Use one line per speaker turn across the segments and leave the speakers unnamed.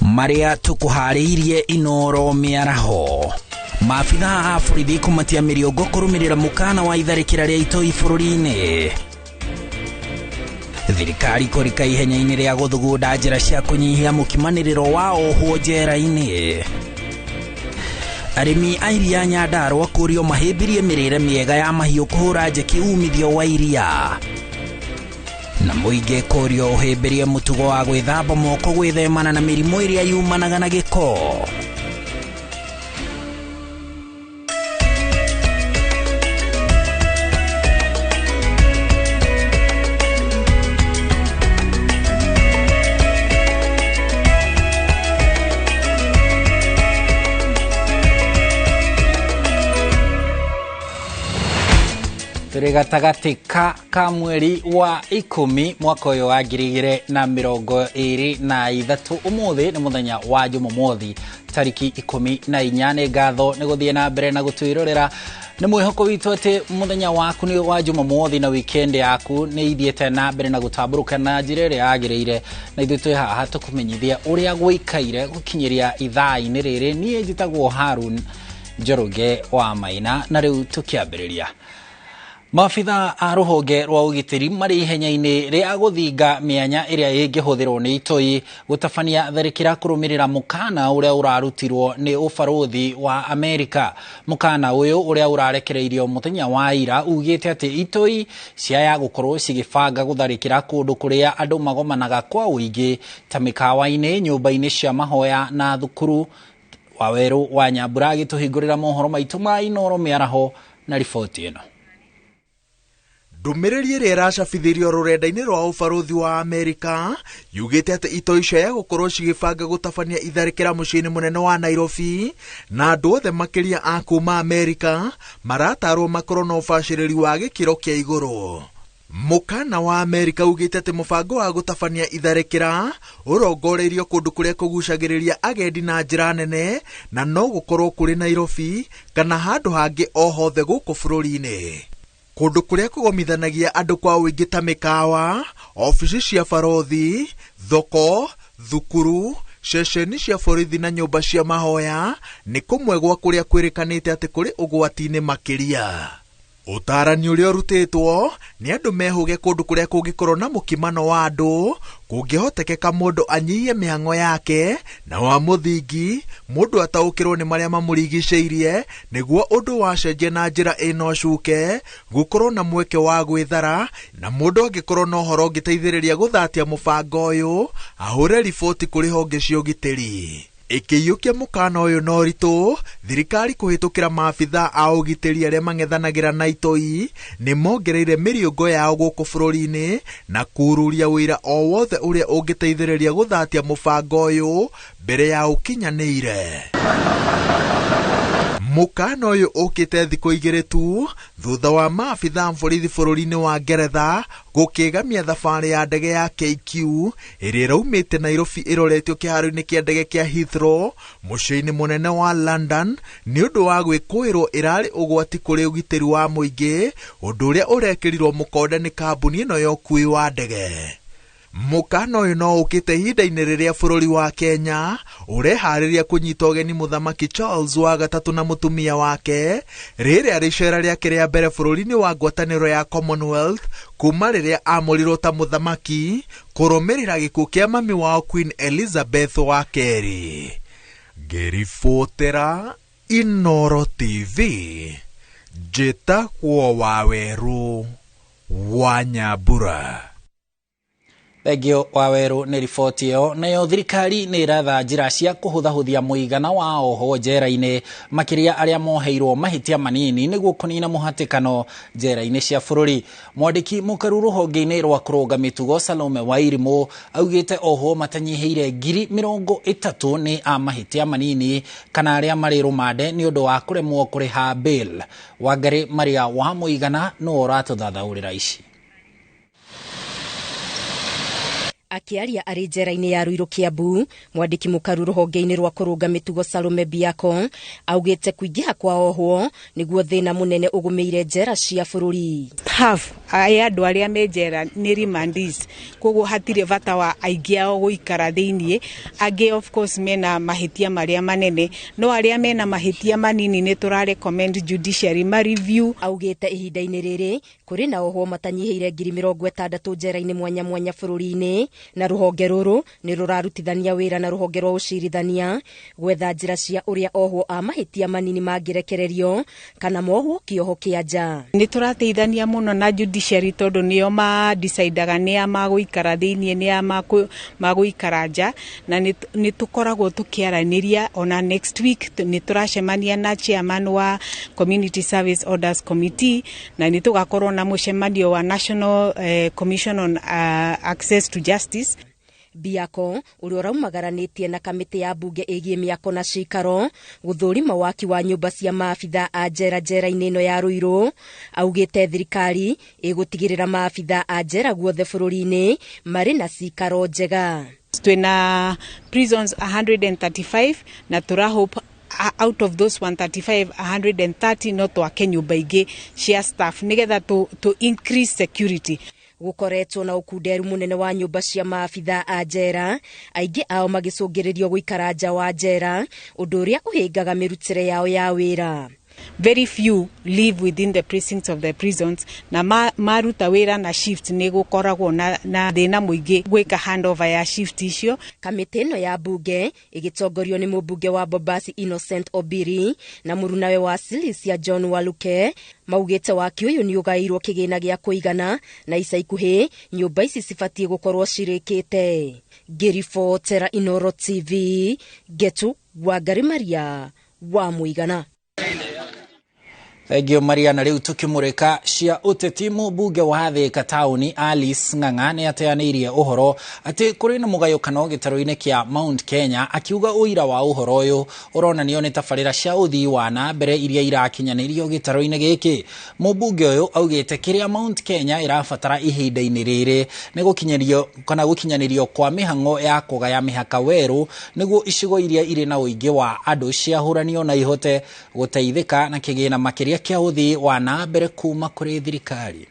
Maria tukuhariirie inoro miaraho maabitha a borithi kumatia miriongo kurumirira mukana wa itharikira ria itoi bururi-ini. Thirikari kurika ihenya-ini ria guthugunda njira cia kunyihia mukimaniriro wa ohwo njera-ini. Arimi a iria Nyandarua kurio mahimbirie mirire miega ya mahiu kuhura njeki umithio wa iria. Na muingi kurio uhimbirie mutugo wa gwithamba moko gwithemana na mirimu iria yumanaga na giko. Gatagati ka mweri wa 10 mwaka uyu wa 2023 umuthi ni muthenya wa Jumamothi tariki 14 ngatho ni guthie na mbere na gutwirorera ni mwihoko witu ati muthenya waku ni wa Jumamothi na weekend yaku ni ithiete na mbere na gutamburuka na njira ria yagireire na ithu twi haha tukumenyithia uria gwikaire gukinyiria ithaa-ini riri nie njitagwo Harun Njoroge wa Maina na riu tukiambiriria. Maabitha a ruhonge rwa ugitiri mari ihenya-ini ria guthinga mianya iria ingihuthirwo ni itoi gutabania tharikira kurumirira mukana uria urarutirwo ni ubarothi wa Amerika. Mukana uyu uria urarekereirio muthenya wa ira ugite ati itoi ciaya gukorwo cigibanga gutharikira kundu kuria andu magomanaga kwa uingi ta mikawa-ini, nyumba-ini cia mahoya na thukuru. Waweru wa Nyambura agituhingurira mohoro maitu ma inoro miaraho na riboti ino.
Ndumiriri ria iracabithirio rurenda-ini rwa ubarothi wa Amerika yugite ati itoi ciaya gukorwo cigibanga gutabania itharikira muciini munene wa Nairobi na andu othe makiria a kuma Amerika maratarwo makorwo na ubaciriri wa gikiro kia iguru. Mukana wa Amerika ugite ati mubango wa gutabania itharikira urongoreirio kundu kuria kugucagiriria agendi na njira nene na no gukorwo kuri Nairobi kana handu hangi o hothe guku bururi-ini. Kundu kuria kugomithanagia andu kwa uingi ta mikawa, ofisi cia barothi, thoko, thukuru, ceceni cia borithi na nyumba cia mahoya ni kumwe gwa kuria kwirikanite ati kuri ugwati-ini makiria. Utarani uria urutitwo ni andu mehuge kundu kuria kungikorwo na mukimano wa andu kungihotekeka mundu anyihie mihango yake na wa muthingi mundu ataukirwo ni maria mamurigiceirie niguo undu wacenjie na njira ino cuke gukorwo na mweke wa gwithara na mundu angikorwo na uhoro ngiteithiriria guthatia mubango uyu ahure riboti kuri honge cia ugitiri. Ikiyukia mukana uyu no ritu thirikari kuhitukira maabitha a ugitiri aria mang'ethanagira na itoi ni mongereire miriongo yao guku bururi-ini na kururia wira o wothe uria ungiteithiriria guthatia mubango uyu mbere ya ukinyanire. Mukana uyu ukite thiku igiri tu thutha wa maabitha borithi bururi-ini wa Ngeretha gukigamia thabari ya ndege ya KQ iria iraumite Nairobi iroretio kiharo-ini kia ndege kia Heathrow muciini munene wa London ni undu wa gwikuirwo irari ugwati kuri ugitiri wa muingi undu uria urekirirwo mukonde ni kambuni ino ya ukui wa ndege. Mukana uyu no ukite ihinda-ini riria bururi wa Kenya urehariria kunyita ugeni muthamaki Charles wa gatatu na mutumia wake riria ricera riake ria mbere bururi-ini wa ngwataniro ya Commonwealth kuma riria amurirwo ta muthamaki kurumirira gikuo kia mami wao Queen Elizabeth wa Kerry. Ngiribotera Inoro TV njitagwo Waweru wa Nyambura.
Thegio Waweru ni riboti iyo. Nayo thirikari ni iratha njira cia kuhuthahuthia muigana wa oho njera-ini makiria aria moheirwo mahitia manini niguo kunina muhatikano njera-ini cia bururi. Mwandiki mukaru ruhonge-ini rwa kurunga mitugo Salome Wairimu augite oho matanyiheire 30,000 ni a mahitia manini kana aria mari rumande ni undu wa kuremwo kuriha bail. Wangari Maria wa muigana no uratuthathaurira ici.
Akiaria ari njera-inĩ ya Ruiru Kiambu, mwandiki mukaru ruhonge-inĩ rwa kurunga mitugo Salome Biako augite kuingĩha kwa ohwo niguo thina munene ugumeire njera cia bururi.
Half aya andu aria me njera ni remandees, koguo hatire bata wa aingi ao guikara thiini. Angi of course mena mahitia maria manene, no aria mena mahitia manini ni tura recommend judiciary ma review.
Augite ihinda-inĩ rĩrĩ kuri na ohwo matanyiheire 60,000 njera-inĩ mwanya mwanya bururi-inĩ, na ruhonge ruru ni rurarutithania wira na ruhonge rwa ucirithania gwetha njira cia uria ohwo a mahitia manini mangirekererio kana mohwo kioho kia nja.
Ni turateithania muno na judiciary tondu nio ma decidaga nia maguikara thiini nia maguikara nja, na ni tukoragwo tukiaraniria ona next week ni turacemania na chairman wa Community Service Orders Committee, na ni tugakorwo na mucemanio wa National Commission on Access to Justice.
Biako uria uraumagaranitie na kamiti ya bunge igie miako na cikaro guthurima waki wa nyumba cia maabitha a njera-inĩ ĩno ya Ruiru, augite thirikari igutigirira maabitha a njera guothe bururi-inĩ mari na cikaro njega.
Twina prisons 135 na tura hope out of those 135, 130 no twake nyumba ingi cia staff nigetha to increase security.
Gukoretwo na ukunderu munene wa nyumba cia maabitha a njera, aingi ao magicungiririo guikara nja wa njera, undu uria uhingaga mirutire yao ya wira.
Very few live within the precincts of the prisons, na maruta wira na shift ni gukoragwo na thina muingi gwika handover ya shift icio.
Kamiti ino ya bunge igitongorio ni mubunge wa Bobasi Innocent Obiri na murunawe wa Silisia John Waluke maugite waki uyu ni ugairwo kigina gia kuigana na ica ikuhi nyumba ici cibatie gukorwo cirikite. Giribotera Inoro TV, Getu Wangari Maria wa Muigana.
Thegio Maria, na riu tukimurika cia uteti mbunge wa Thika tauni Alice Ng'ang'a ni ateanirie uhoro ati kuri na mugayukano gitaro-ini kia Mount Kenya, akiuga uira wa uhoro uyu uronanio ni tabarira cia uthii wa na mbere iria irakinyanirio gitaro-ini giki. Mbunge uyu augite kiria Mount Kenya irabatara ihinda-ini riri ni gukinyanirio kwa mihango ya kugaya mihaka weru niguo icigo iria iri na uingi wa andu ciahuranio na ihote guteithika na kigina makiria kia uthii wa na mbere kuma kuri thirikari.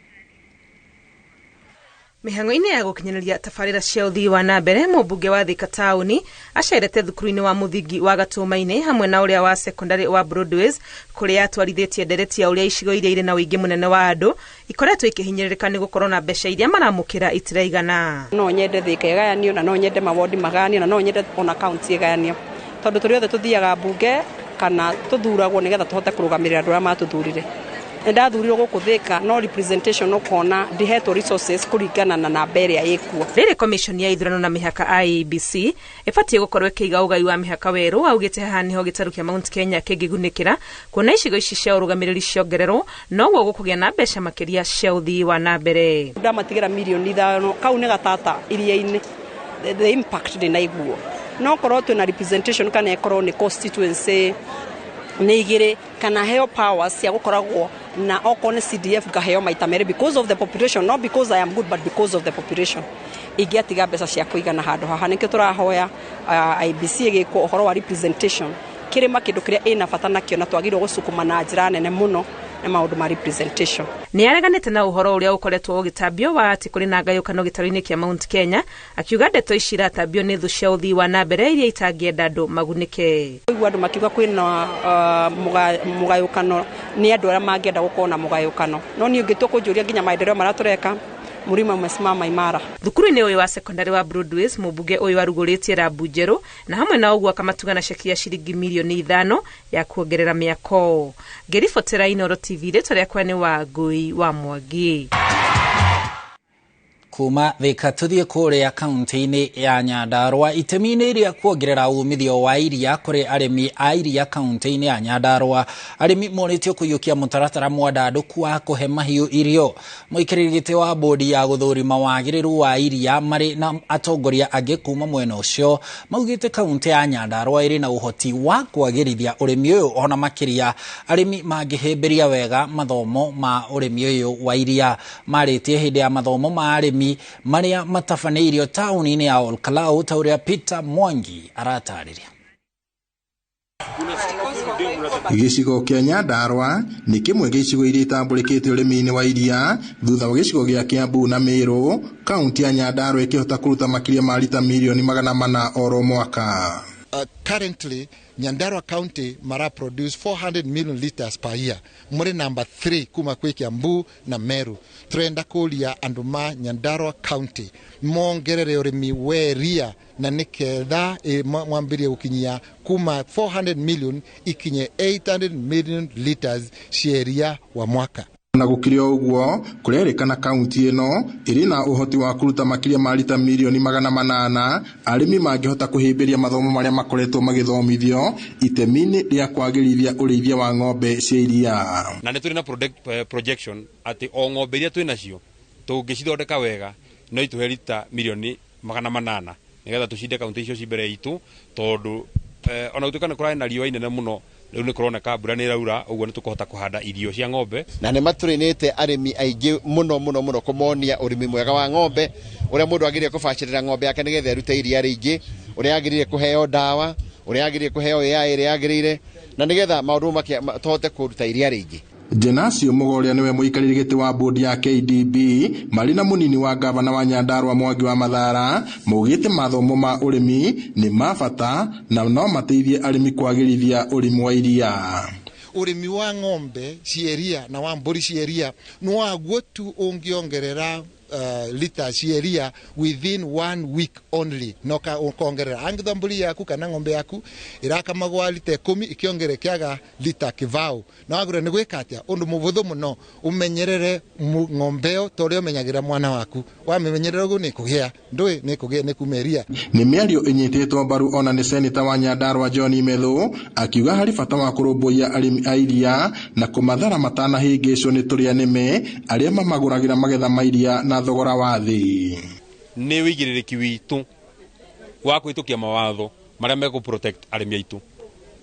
Mihango-ini ya gukinyaniria tabarira cia uthii wa na mbere, mbunge wa Thika tauni acerete thukuru-ini wa muthingi wa Gatuma-ini hamwe na uria wa secondary wa Broadways kuria atwarithitie ndereti ya uria icigo iria iri na uingi munene wa andu ikoretwo ikihinyiririka ni gukorwo na mbeca iria maramukira itiraigana.
No nyende Thika igayanio, na no nyende mawodi magayanio, na no nyende ona county igayanio, tondu turi othe tuthiaga bunge kana tuthuragwo nigetha tuhote kurugamirira andu aria matuthurire. Ndathurirwo guku Thika no representation ukona ndihetwo resources kuringana na namba iria ikuo.
Riri commission ya ithurano na mihaka IEBC ibatie gukorwo ikiiga ugai wa mihaka weru, augite haha niho gitaru kia Mount Kenya kingigunikira kuona icigo ici cia urugamiriri ciongererwo noguo gukugia na mbeca makiria cia uthii wa na mbere.
Ndamatigira milioni 5 kau ni gatata iria-ini, the impact ni naiguo no korwo twina representation kana ekorwo ni constituency ni igire kana heo powers cia gukoragwo na okone CDF gaheo maita mere because of the population, not because I am good but because of the population. Igiatiga mbeca cia kuigana handu haha nikio turahoya IBC igiko uhoro wa representation kirima kindu kiria ina bata nakio na twagirwo gucukuma na njira nene muno na maundu ma representation.
Ni areganite na uhoro uria ukoretwo ugitambio wa ati kuri na ngayukano gitaro-ini kia Mount Kenya, akiuga ndeto ici iratambio ni thu cia uthii wa na mbere iria itangienda andu magunike.
Igwa andu makiuga kwina mugayukano ni andu aria mangienda gukorwo na mugayukano, no ni ungitwo kunjuria nginya maendeleo maratureka murima umesimama imara.
Thukuru-ini uyu wa secondary wa Broadways mbunge uyu aruguritie rambu njeru na hamwe na uguo akamatuga na ceki ya ciringi milioni 5 ya kuongerera miako. Ngiribotera Inoro TV, rĩtwa rĩakwa nĩ Wangui wa Mwangi.
Kuma Thika tuthie kuria kaunti-ini ya Nyandarua, itemi-ini iria kuongerera umithio wa iria kuri arimi a iria kaunti-ini ya Nyandarua. Arimi moritio kuyukia mutaratara mwandanduku wa kuhe mahiu irio. Muikiriri giti wa bodi ya guthurima wagiriru wa iria mari na atongoria angi kuma mwena ucio maugite kaunti ya Nyandarua iri na uhoti wa kwagirithia urimi uyu ona makiria arimi mangihimbiria wega mathomo ma urimi uyu wa iria. Maritie hindi ya mathomo ma arimi arimi maria matafaneirio tauni-ini ya Olkalau ta uria Peter Mwangi aratariria.
Gicigo kia Nyandarua ni kimwe gicigo iria itambũrĩkĩte ũrĩmi-inĩ wa iria thutha wa gicigo gia Kiambu na Meru. Kaunti ya Nyandarua ikihota kuruta makiria ma lita milioni 400 oro mwaka.
Currently, Nyandarua County mara produce 400 million liters per year. Muri number 3 kuma kwe Kiambu na Meru. Turenda kuria andu ma Nyandarua County mongerere urimi weria na niketha mwambirie gukinyia kuma 400 million ikinye 800 million liters sheria wa mwaka.
Na gukiria uguo kurerikana kaunti ino iri na uhoti wa kuruta makiria ma lita milioni 800 arimi mangihota kuhimbiria mathomo maria makoretwo magithomithio itemi-ini ria kwagirithia urithia wa ng'ombe cia iria.
Na ni turi na projection ati o ng'ombe iria twina cio tungicithondeka wega no ituhe lita milioni 800 nigetha tucinde kaunti icio cimbere itu tondu ona gutukana kurana na riũa inene muno riu ni kuroneka mbura ni raura uguo ni tukuhota kuhanda irio cia ng'ombe
na ni maturinite arimi aingi muno kumonia urimi mwega wa ng'ombe uria mundu agirire kubacirira ng'ombe yake nigetha erute iria ringi uria agirire kuheo dawa uria agirire kuheo ya iria agirire na nigetha maundu make tohote kuruta iria ringi.
Jenasio Mugoria niwe muikariri giti wa bodi ya KDB mari na munini wa gavana wa Nyandarua Mwangi wa Mathara mugite mathomo ma urimi ni mabata na no mateithie arimi kwagirithia urimi wa iria.
Urimi wa ng'ombe cieria na wa mburi cieria no aguo tu ungiongerera lita sheria within 1 week only no ka ongerera angithamburi yaku kana ng'ombe yaku irakamagwa lita 10 ikiongerekeaga lita kivao na agure ni gwikatia undu mubuthu muno umenyerere ng'ombeo torio menyagira mwana waku wamenyerera ugu ni kugia ndui ni kugia ni kumeria.
Ni miario inyitetwo mbaru ona ni senator wa Nyandarua John Methu akiuga hari bata wa kurumbuia arimi a iria na kumathara matana hingicwo ni turia nime aria mamaguragira magetha ma iria na thogora wa thi.
Ni wigiririki witu wa kwitukia mawatho maria mego protect arimi aitu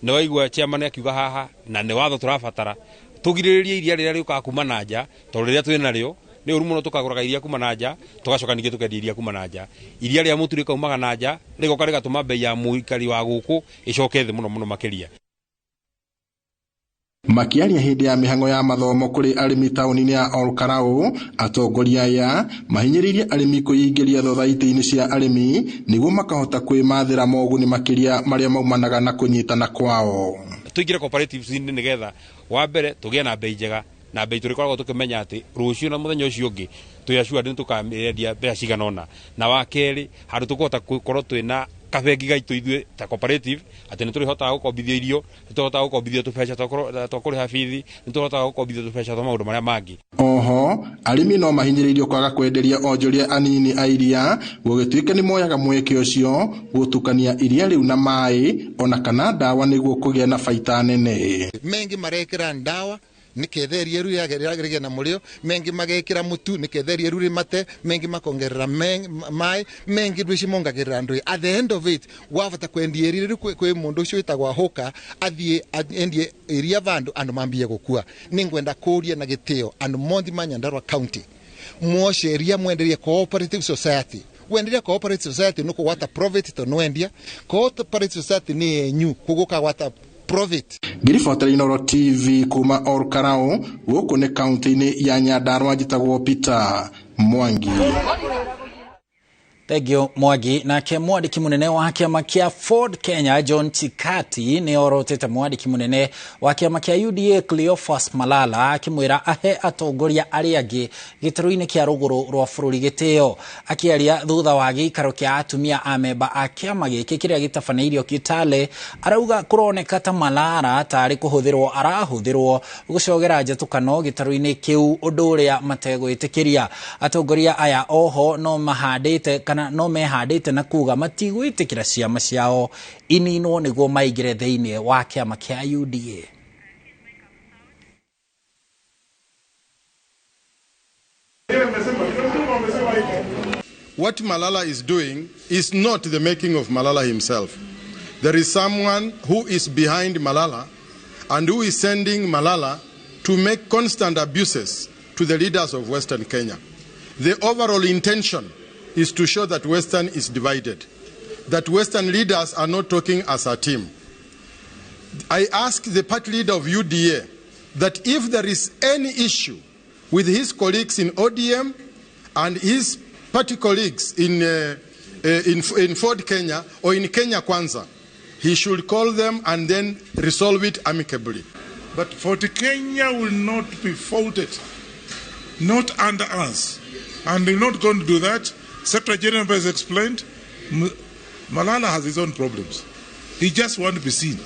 no waigua chairman akiuga haha na ni watho turabatara tugiriririe iria riria riuka kuma na nja to riria twina rio ni uru muno tukaguraga iria kuma na nja tugacoka ningi tukendia iria kuma na nja iria ria mutu rikaumaga na nja rigoka rigatuma bei ya muikari wa guku icoke thi muno makiria.
Makiaria hindi ya mihango ya mathomo kuri arimi tauni-ini ya Olkalau atongoria aya mahinyiririe arimi kuingiria thothaiti-ini cia arimi niguo makahota kwimathira moguni makiria maria maumanaga na kunyitana kwao.
Tuingire cooperatives nigetha wa mbere tugie na bei njega na bei turikoragwo tukimenya ati rucio na muthenya ucio ungi tuyacua ndi tukamendia mbeca ciganona na wa keri handu tukuhota gukorwo twina kabengi gaitu ithue ta cooperative ati ni turihota gukombithia irio ni turihota gukombithia tubeca twakuriha bithi ni turihota gukombithia tubeca twa maundu maria mangi.
Oho arimi no mahinyiririo kwaga kwenderia onjoria anini a iria gugituika ni moyaga mweke ucio gutukania iria riu na mai ona kana dawa niguo kugia na baita nene.
Mengi marekera dawa niketheria ru yageragere na mulio mengi magekira mutu niketheria ru mate mengi makongerera mai mengi rwici mongagerera ndui at the end of it wavata kwendia ru kwe mundu ucio itagwa hoka athie endie iria vandu andu mambie gukua ningwenda kuria na gitio andu mondi ma Nyandarua County muosheria mwenderie cooperative society wenderia cooperative society nuko wata profit to noendia cooperative society ni enyu kuguka wata profit.
Ngiribotera Inoro TV kuma Olkalau guku ni kaunti-ini ya Nyandarua njitagwo Peter Mwangi.
Thegio Mwangi nake mwandiki munene wa kiama kia Ford Kenya John Chikati ni orotete mwandiki munene wa kiama kia UDA Cleophas Malala akimwira ahe atongoria aria angi gitaro-ini kia ruguru rwa bururi gitio akiaria thutha wa gikaro kia atumia a memba a kiama giki kiria gitafaneirio Kitale arauga kuroneka ta Malala tari kuhuthirwo arahuthirwo gucogera njatukano gitaro-ini kiu undu uria mategwitikiria atongoria aya oho no mahandite kana no mehandite na kuga matigwitikira ciama ciao inino niguo maigire thiini wa kiama kia UDA.
What Malala is doing is not the making of Malala himself. There is someone who is behind Malala and who is sending Malala to make constant abuses to the leaders of Western Kenya. the overall intention is to show that Western is divided, that Western leaders are not talking as a team. I ask the party leader of UDA that if there is any issue with his colleagues in ODM and his party colleagues in Ford Kenya or in Kenya Kwanza, he should call them and then resolve it amicably.
But Ford Kenya will not be faulted, not under us. And we're not going to do that. Secretary General has explained, Malala has his own problems. He just wants to be seen.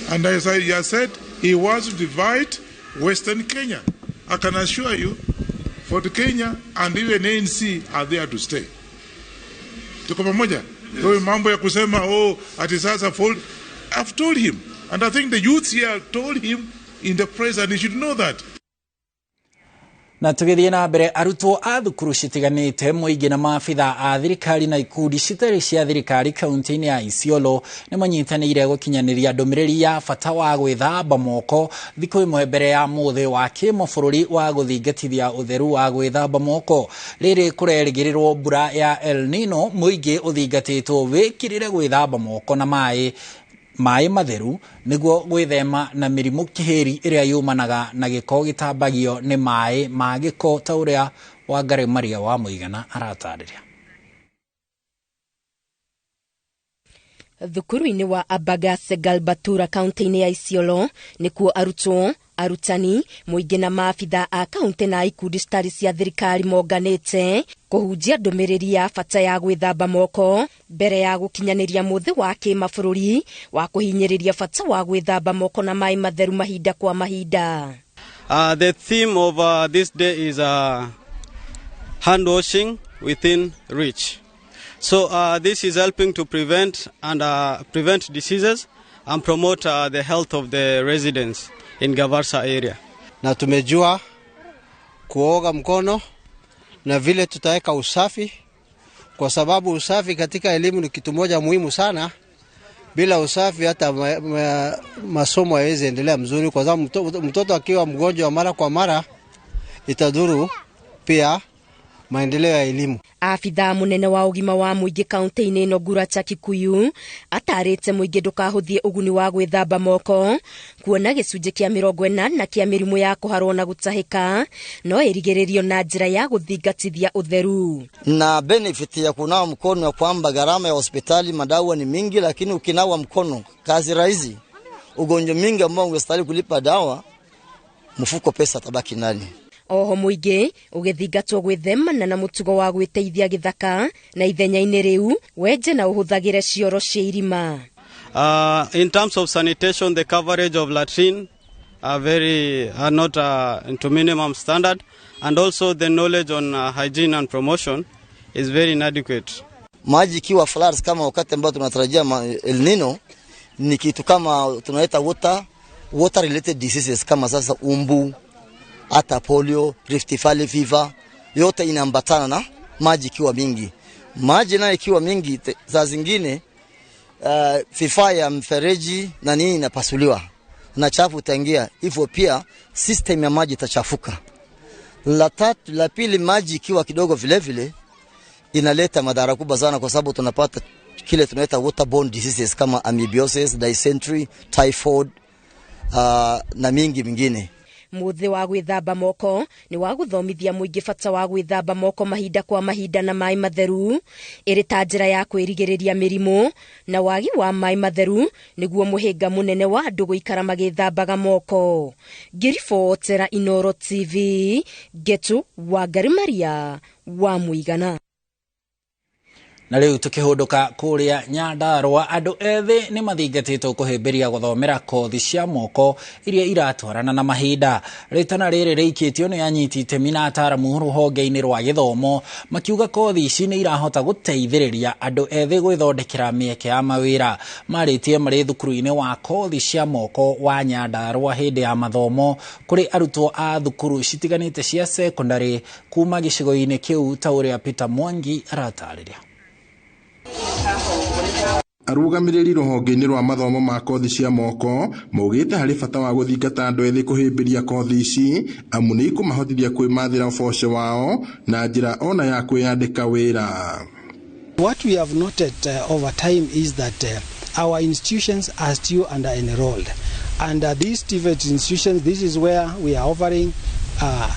And as I said, he wants to divide Western Kenya. I can assure you, Fort Kenya and even ANC are there to stay. Tuko pamoja? Kwa mambo ya kusema ati sasa fault, I've told him, and I think the youths here told him in the press, and he should know that.
Na tugithie na mbere arutwo a thukuru citiganite muingi na maabitha a thirikari na ikundi citari cia thirikari kaunti-ini ya Isiolo ni manyitanire gukinyaniria ndumiriri ya bata wa gwithamba moko thiku imwe mbere ya muthi wa kimabũrũri wa guthingatithia utheru wa gwithamba moko. Riri kurerigirirwo mbura ya El Nino, muingi uthingatitwo wikirire gwithamba moko na mai matheru niguo gwithema na mirimu kiheri iria yumanaga na giko gitambagio ni mai ma giko ta uria Wangari Maria wa Muigana aratariria.
Thukuru-ini wa Abagase Galbatura kaunti-ini ya Isiolo nikuo arutwo, arutani, muingi na maabitha a kaunti na ikundi citari cia thirikari monganite kuhunjia ndumiriri ya bata ya gwithamba moko mbere ya gukinyaniria muthi wa kimabũrũri wa kuhinyiriria bata wa gwithamba moko na mai matheru mahinda kwa mahinda.
The theme of this day is handwashing within reach. So this is helping to prevent diseases and promote the health of the residents in Gavarsa area.
Na tumejua kuoga mkono na vile tutaweka usafi, kwa sababu usafi katika elimu ni kitu moja muhimu sana. Bila usafi hata masomo hayawezi endelea mzuri, kwa sababu mtoto akiwa mgonjwa mara kwa mara itadhuru pia maendeleo ya elimu.
Afitha munene wa ugima wa muingi kaunti-ini ino Guracha Kikuyu atarite muingi ndukahuthie uguni wa gwithamba moko kuona gicunji kia 40 na kia mirimu ya kuharwo na gutahika no irigiririo na njira ya guthingatithia utheru.
Na benefit ya kunawa mkono ya kwamba gharama ya hospitali madawa ni mingi, lakini ukinawa mkono kazi rahisi. Ugonjwa mingi ambao ungestahili kulipa dawa, mfuko pesa tabaki ndani.
Oho muingi ugithingatwo gwithemana na mutugo wa gwiteithia githaka na ithenya-ini riu wenje na uhuthagire cioro cia irima.
In terms of sanitation, the coverage of latrine are not into minimum standard, and also the knowledge on hygiene and promotion is very inadequate.
Maji kiwa floods kama wakati ambao tunatarajia El Nino ni kitu kama tunaita water related diseases kama sasa umbu, hata polio, Rift Valley fever, yote inaambatana na maji kiwa mingi. Maji nayo ikiwa mingi saa zingine vifaa ya mfereji na nini inapasuliwa na chafu utaingia, hivyo pia system ya maji itachafuka. La pili, maji ikiwa kidogo vile vile inaleta madhara kubwa sana, kwa sababu tunapata kile tunaita waterborne diseases kama amoebiasis, dysentery, typhoid na mingi mingine.
Muthi wa gwithamba moko ni wa guthomithia muingi bata wa gwithamba moko mahinda kwa mahinda na mai matheru iri ta njira ya kwirigiriria mirimu, na wagi wa mai matheru niguo muhinga munene wa andu guikara magithambaga moko. Ngiribotera Inoro TV, Getu Wangari Maria wa Muigana.
Na riu tukihunduka kuria Nyandarua, andu ethi ni mathingatitwo kuhimbiria guthomera kothi cia moko iria iratwarana na mahinda. Ritana riri riikitio ni anyiti itemi na ataramu ruhonge-ini rwa githomo makiuga kothi ici ni irahota guteithiriria andu ethi gwithondekera mieke ya mawira. Maritie mari thukuru-ini wa kothi cia moko wa Nyandarua hindi ya mathomo kuri arutwo a thukuru citiganite cia secondary kuma gicigo-ini kiu ta uria Peter Mwangi aratariria.
Arugamiriri ruhonge-ini rwa mathomo ma kothi cia moko maugite hari bata wa guthingata andu ethi kuhimbiria kothi ici amu ni ikumahotithia kwimathira uboco wao na njira ona ya kwiyandika wira.
What we have noted over time is that our institutions are still under-enrolled. And these TVET institutions, this is where we are offering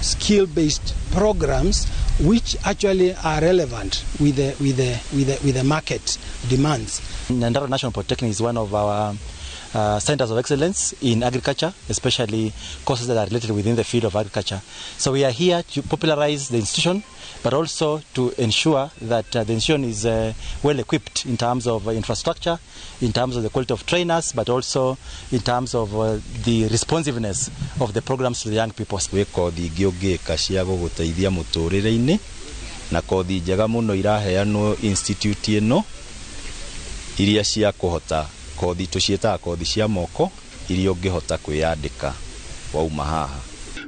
skill-based programs which actually are relevant with the market demands.
Nyandarua National Polytechnic is one of our centers of excellence in agriculture, especially courses that are related within the field of agriculture. So we are here to popularize the institution, but also to ensure that the institution is well equipped in terms of infrastructure, in terms of the quality of trainers, but also in terms of the responsiveness of the programs to the young people.
We kothi ngĩũngĩka cia gũgũteithia mũtũrĩre-inĩ na kothi njega mũno iraheanwo institute ĩno iria cia kũhota kothi tuciĩtaga kothi cia moko iria ũngĩhota kwĩyandĩka wauma haha.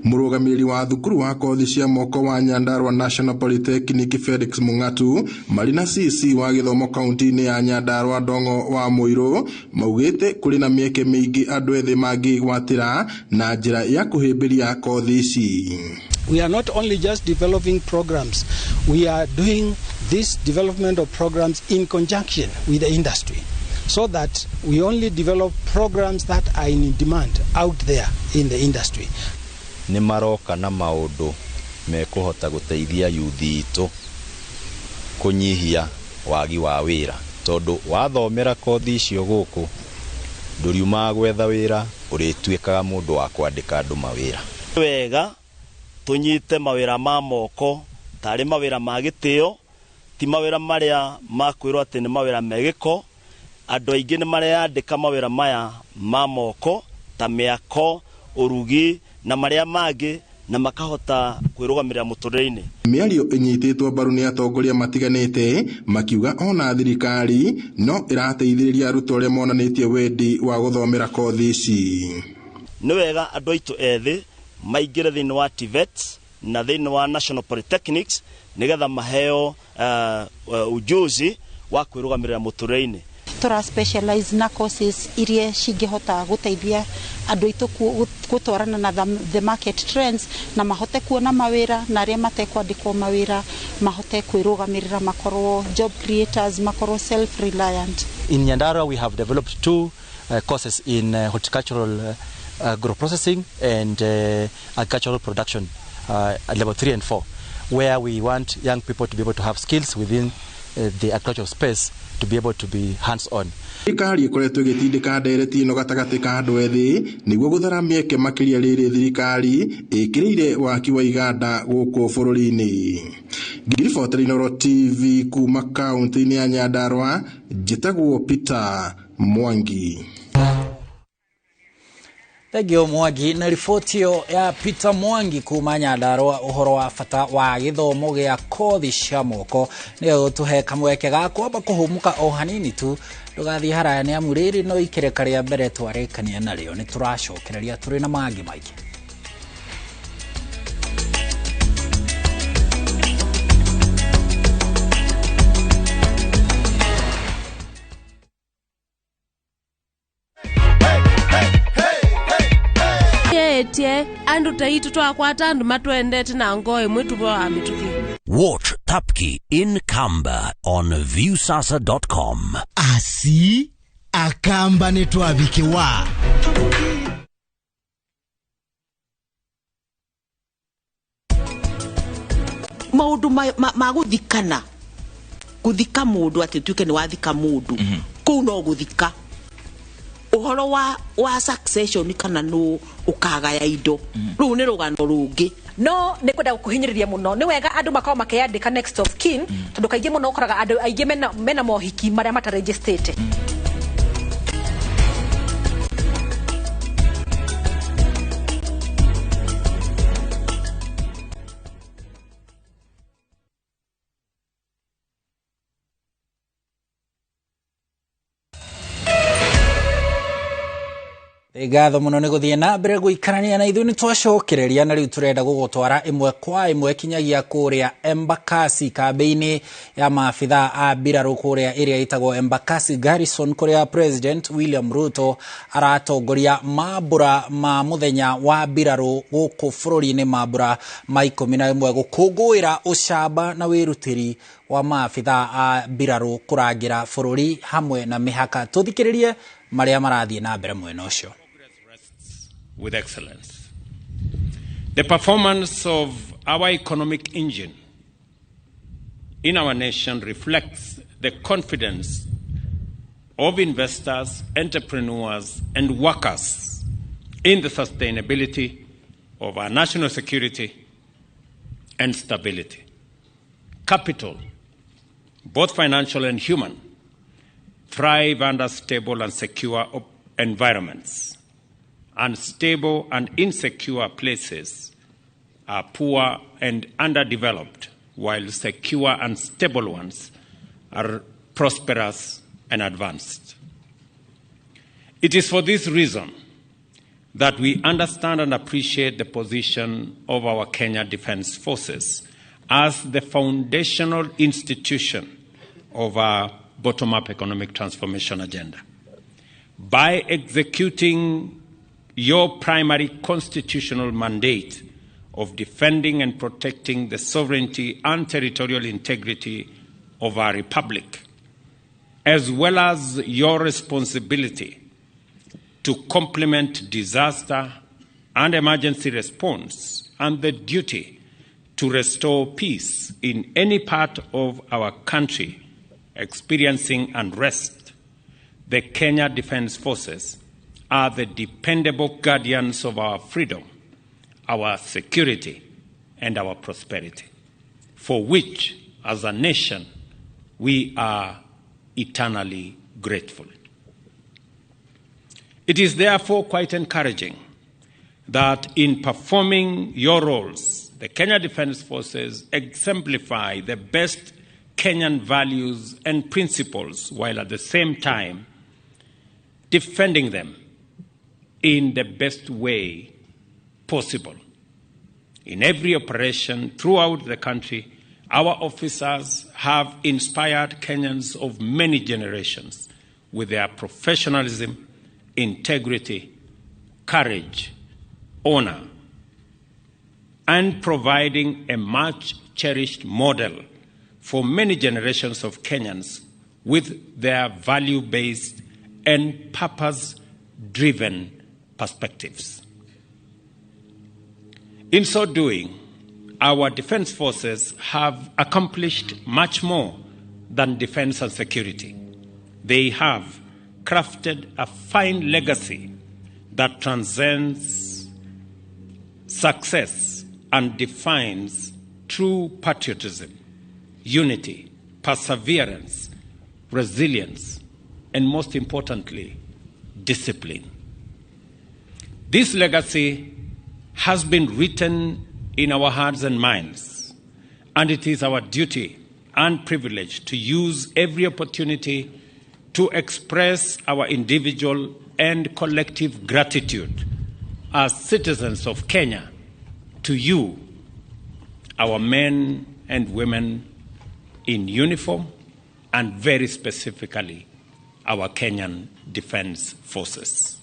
Murugamiriri wa thukuru wa kothi cia moko wa Nyandarua National Polytechnic Felix Mungatu marina CC wa githomo kaunti-ini ya Nyandarua Ndongo wa Muiru maugite kuri na mieke mingi andu ethi mangigwatira na njira ya kuhimbiria kothi ici.
We are not only just developing programs, we are doing this development of programs in conjunction with the industry, so that we only develop programs that are in demand out there in the industry.
Ni maroka na maundu mekuhota guteithia yuthi itu kunyihia wagi wa wira, tondu wathomera kothi icio guku nduriuma gwetha wira urituikaga mundu wa kwandika andu mawira.
Wega tunyite mawira ma moko tari mawira ma gitio, ti mawira maria makwirwo ati ni mawira megiko. Andu aingi ni mareyandika mawira maya ma moko ta miako, urugi na maria mangĩ na makahota kwĩrũgamĩrĩra mũtũrĩre-inĩ.
Mĩario ĩnyitĩtwo mbaru nĩ atongoria matiganĩte makiuga ona thirikari no ĩrateithĩrĩria arutwo arĩa monanĩtie wendi wa gũthomera kothi ici.
Nĩ wega andũ aitũ ethĩ maingĩre thĩinĩ wa TVET na thĩinĩ wa National Polytechnics nĩgetha maheo ujuzi wa kwĩrũgamĩrĩra mũtũrĩre-inĩ.
Tura specialize na courses iria cingĩhota gũteithia andũ aitũ gũtwarana na the market trends na mahote kuona mawĩra na arĩa matekwandĩkwo mawĩra mahote kwĩrũgamĩrĩra, makorwo job creators, makorwo self reliant.
In Nyandarua we have developed two courses in horticultural agro processing and agricultural production level 3 and 4, where we want young people to be able to have skills within the agricultural space to be able to be hands on.
Thirikari ikoretwo igĩtindĩka ndereti ĩno gatagatĩ ka andũ ethĩ nĩguo gũthara mĩeke makĩria rĩrĩ thirikari ĩkĩrĩire waki wa iganda gũkũ bũrũri-inĩ. Ngiribotera Inooro TV kuma kaunti-inĩ ya Nyandarua, njĩtagwo Peter Mwangi.
Thegio Mwangi na riboti ya Peter Mwangi kuma Nyandarua uhoro wa bata wa githomo gĩa kothi cia moko nĩ gũtũhe kamweke ga kwamba kuhumuka o hanini tu ndugathie haraya nĩ amu rĩrĩ no ikereka rĩa mbere twarĩkania narĩo nĩ tũracokereria tũrĩ na mangĩ maingĩ.
Andu taitu twakwata andu matwendete na ngoe mwitu bwa mituki.
Watch Tapki in Kamba on viewsasa.com.
Asi akamba netwabike wa
maundu maguthikana guthika mundu ati tuke ni wathika mundu kuu no guthika uhoro wa succession kana no ukagaya indo ru ni rugano rungi
no ni kwenda kuhinyiriria muno ni wega andu makao makeyandika next of kin tondu kaingĩ muno ukoraga andu aingĩ mena mohiki maria mataregistrate.
Ngatho muno ni guthie na mbere guikarania na ithu ni twacokereria na riu turenda gugutwara imwe kwa imwe kinyagia kuria Embakasi kambeini ya maafitha a mbiraru kuria area itagwo Embakasi Garrison kuria President William Ruto aratongoria mambura ma muthenya wa mbiraru guku bururi-ini mambura ma 11 gukungwira ucamba na wirutiri wa maafitha a mbiraru kurangira bururi hamwe na mihaka. Tuthikiririe maria marathie na mbere mwena ucio.
With excellence. The performance of our economic engine in our nation reflects the confidence of investors, entrepreneurs, and workers in the sustainability of our national security and stability. Capital, both financial and human, thrive under stable and secure environments. Unstable and insecure places are poor and underdeveloped, while secure and stable ones are prosperous and advanced. It is for this reason that we understand and appreciate the position of our Kenya Defence Forces as the foundational institution of our bottom-up economic transformation agenda. By executing your primary constitutional mandate of defending and protecting the sovereignty and territorial integrity of our republic, as well as your responsibility to complement disaster and emergency response and the duty to restore peace in any part of our country experiencing unrest, the Kenya Defence Forces are the dependable guardians of our freedom, our security, and our prosperity, for which, as a nation, we are eternally grateful. It is therefore quite encouraging that in performing your roles, the Kenya Defence Forces exemplify the best Kenyan values and principles, while at the same time defending them in the best way possible. In every operation throughout the country, our officers have inspired Kenyans of many generations with their professionalism, integrity, courage, honor, and providing a much-cherished model for many generations of Kenyans with their value-based and purpose-driven perspectives. In so doing, our defense forces have accomplished much more than defense and security. They have crafted a fine legacy that transcends success and defines true patriotism, unity, perseverance, resilience, and most importantly, discipline. This legacy has been written in our hearts and minds, and it is our duty and privilege to use every opportunity to express our individual and collective gratitude as citizens of Kenya to you, our men and women in uniform, and very specifically, our Kenyan Defence Forces.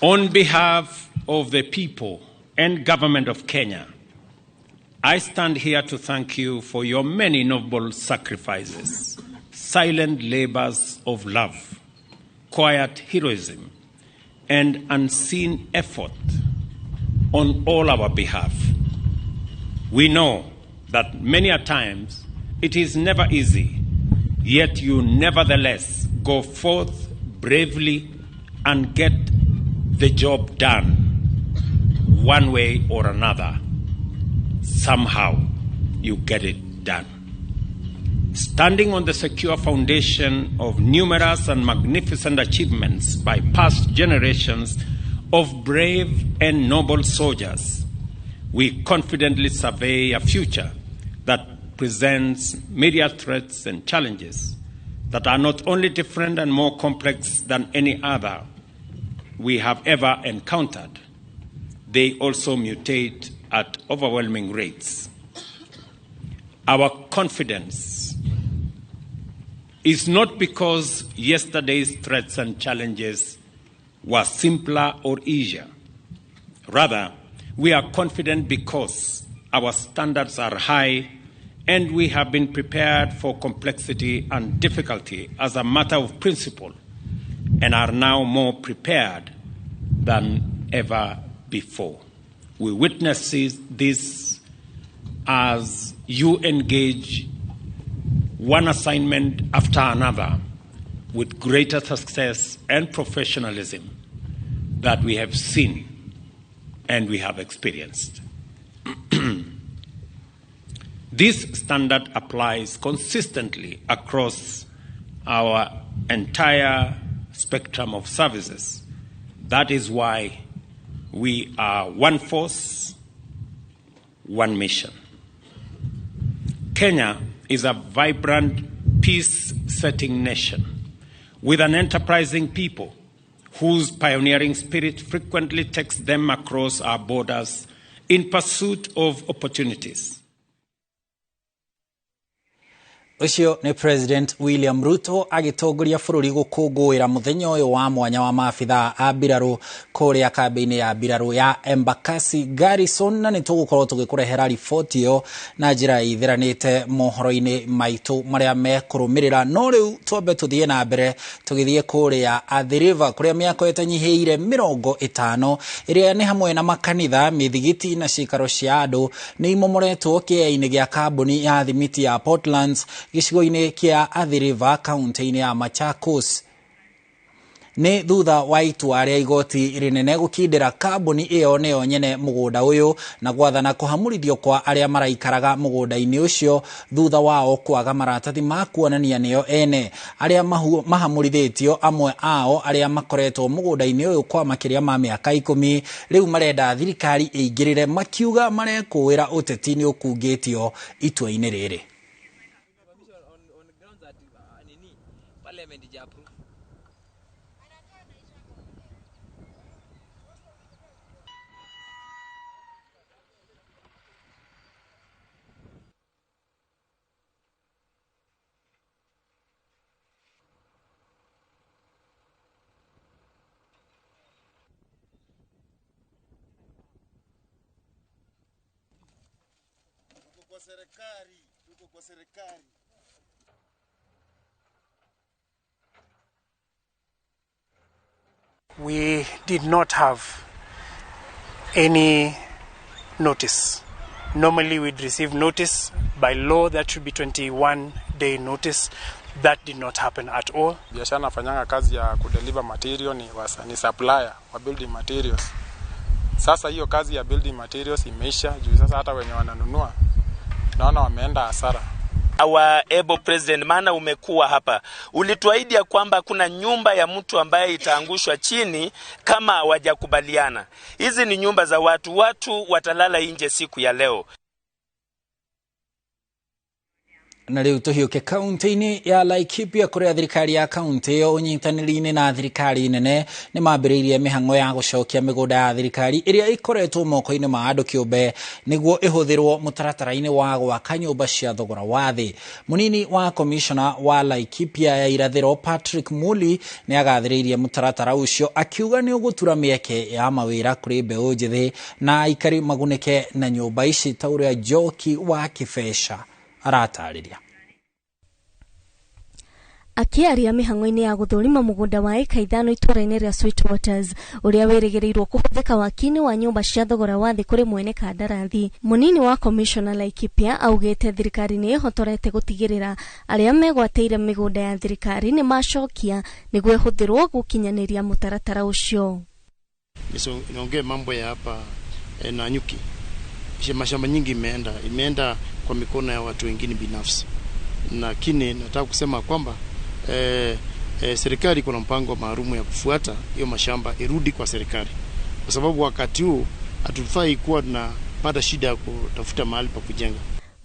On behalf of the people and government of Kenya, I stand here to thank you for your many noble sacrifices, silent labors of love, quiet heroism, and unseen effort on all our behalf. We know that many a times it is never easy, yet you nevertheless go forth bravely and get the job done one way or another. Somehow you get it done. Standing on the secure foundation of numerous and magnificent achievements by past generations of brave and noble soldiers, we confidently survey a future that presents myriad threats and challenges, that are not only different and more complex than any other we have ever encountered, they also mutate at overwhelming rates. Our confidence is not because yesterday's threats and challenges were simpler or easier. Rather, we are confident because our standards are high and we have been prepared for complexity and difficulty as a matter of principle and are now more prepared than ever before. We witness this as you engage one assignment after another with greater success and professionalism that we have seen and we have experienced. This standard applies consistently across our entire spectrum of services. That is why we are one force, one mission. Kenya is a vibrant, peace-setting nation with an enterprising people whose pioneering spirit frequently takes them across our borders in pursuit of opportunities.
Ucio ni President William Ruto agitongoria bururi gukungũĩra muthenya uyu wa mwanya wa maabitha a mbiraru kuria kambini ya mbiraru ya Embakasi Garrison, na nitugukorwo tugikurehera riboti yo na njira ithiranite mohoro-ini maitu maria mekurumirira. No riu twambe tuthie na mbere tugithie kuria Athi River kuria miako itanyihiire 50 iria ni hamwe na makanitha, mithigiti na cikaro cia andu ni imomoretwo kiea-ini gia kambuni ya thimiti ya Portlands gicigo-ini kia Athi River kaunti-ini ya Machakos. Ni thutha wa itua ria igoti rinene gukindira kambuni iyo niyo nyene mugunda uyu na gwathana kuhamurithio kwa aria maraikaraga mugunda-ini ucio thutha wao kwaga maratathi ma kuonania niyo ene. Aria mahamurithitio amwe ao aria makoretwo mugunda-ini uyu kwa makiria ma miaka 10 riu marenda thirikari igirire, makiuga marekuira uteti ni ukungitio itua-ini riri.
We did not have any notice. Normally we'd receive notice. By law that should be 21-day notice. That did not happen at all.
Biashara nafanyanga kazi ya kudeliver material ni supplier wa building materials. Sasa hiyo kazi ya building materials imeisha juu sasa hata wenye wananunua naona wameenda hasara.
Our able president, maana umekuwa hapa, ulituahidi ya kwamba kuna nyumba ya mtu ambaye itaangushwa chini kama hawajakubaliana. Hizi ni nyumba za watu watalala nje siku ya leo.
Na riu tuhiuke kaunti-ini ya Laikipia kuria thirikari ya kaunti yo unyitaniri-ini na thirikari nene ni mambiriirie mihango ya gucokia migunda ya thirikari iria ikoretwo moko-ini ma andu kiumbe niguo ihuthirwo mutaratara-ini wa gwaka nyumba cia thogora wa thi. Munini wa commissioner wa Laikipia ya irathiro Patrick Muli ni agathiriirie mutaratara ucio akiuga ni ugutura mieke ya mawira kuri mbeu njithi na aikari magunike na nyumba ici ta uria Joki wa Kifesha aratariria.
Akiaria mihango-ini ya guthurima mugunda wa eka 5 itura-ini ria Sweetwaters uria wirigirirwo kuhuthika wakini wa nyumba cia thogora wa thi kuri mwene kandarathi. Munini wa commissioner Laikipia augite thirikari ni ihotorete gutigirira aria megwateire migunda ya thirikari ni macokia niguo ihuthirwo gukinyaniria mutaratara ucio.
Niongee mambo ya hapa na nyuki. Mashamba nyingi imeenda kwa mikono ya watu wengine binafsi. Lakini nataka kusema kwamba serikali kuna mpango maalum ya kufuata hiyo mashamba irudi kwa serikali. Kwa sababu wakati huu hatufai kuwa tunapata shida ya kutafuta mahali pa kujenga.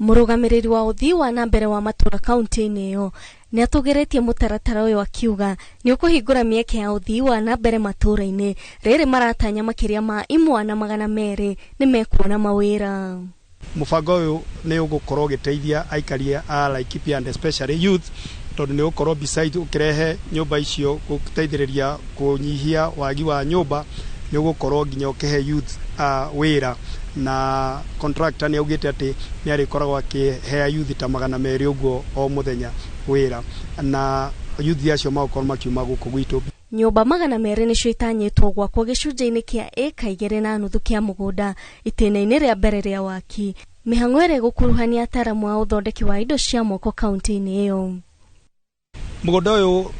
Murugamiriri wa uthii wa nambere wa matura kaunti-ini iyo ni atugeretie mutaratara uyu akiuga ni ukuhingura mieke ya uthii wa nambere matura-ini riri maratanya makiria ma 1,200 ni mekuona mawira.
Mubango uyu ni ugukorwo giteithia aikaria a Laikipia and especially youth tondu ni ukorwo beside ukirehe nyumba icio guteithiriria kunyihia wagi wa nyumba ni ugukorwo nginya ukihe youth wira na contractor ni augite ati ni arikoragwo akihea youth ta 200 uguo o muthenya wira na youth acio magukorwo makiuma guku gwitu.
Nyumba 200 nicio itanyitwo gwakwo gicunjĩ-inĩ kia eka 2.5 kia mugunda itĩna-inĩ rĩa mbere rĩa waki. Mĩhang'o ĩrĩa gũkuruhania ataramu a ũthondeki wa indo cia moko kaunti-inĩ ĩyo.
Mugunda uyu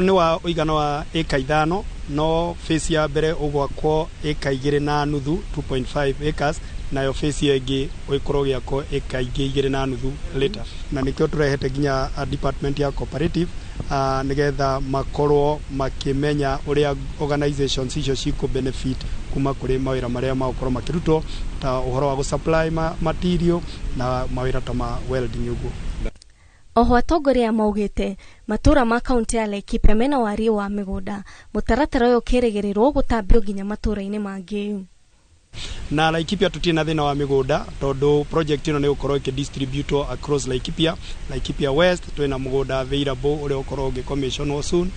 ni wa uigana wa eka 5 no phase ya mbere ugwakwo eka 2.5 2.5 acres nayo phase ya ĩngĩ ũikorwo gĩakwo eka 2.5 later na nikio turehete nginya department ya cooperative nigetha makorwo makimenya uria organizations icio ciku benefit kuma kuri mawira maria makorwo makirutwo ta uhoro wa gusupply material na mawira ta ma welding uguo.
Oho atongoria maugite matura ma kaunti ya Laikipia mena wari wa migunda mutaratara uyu kirigirirwo gutambio nginya matura-ini mangi.
Na Laikipia tutina thina wa migunda tondu project ino ni ukorwo distribute across Laikipia West twina mugunda available uri ukorwo commission soon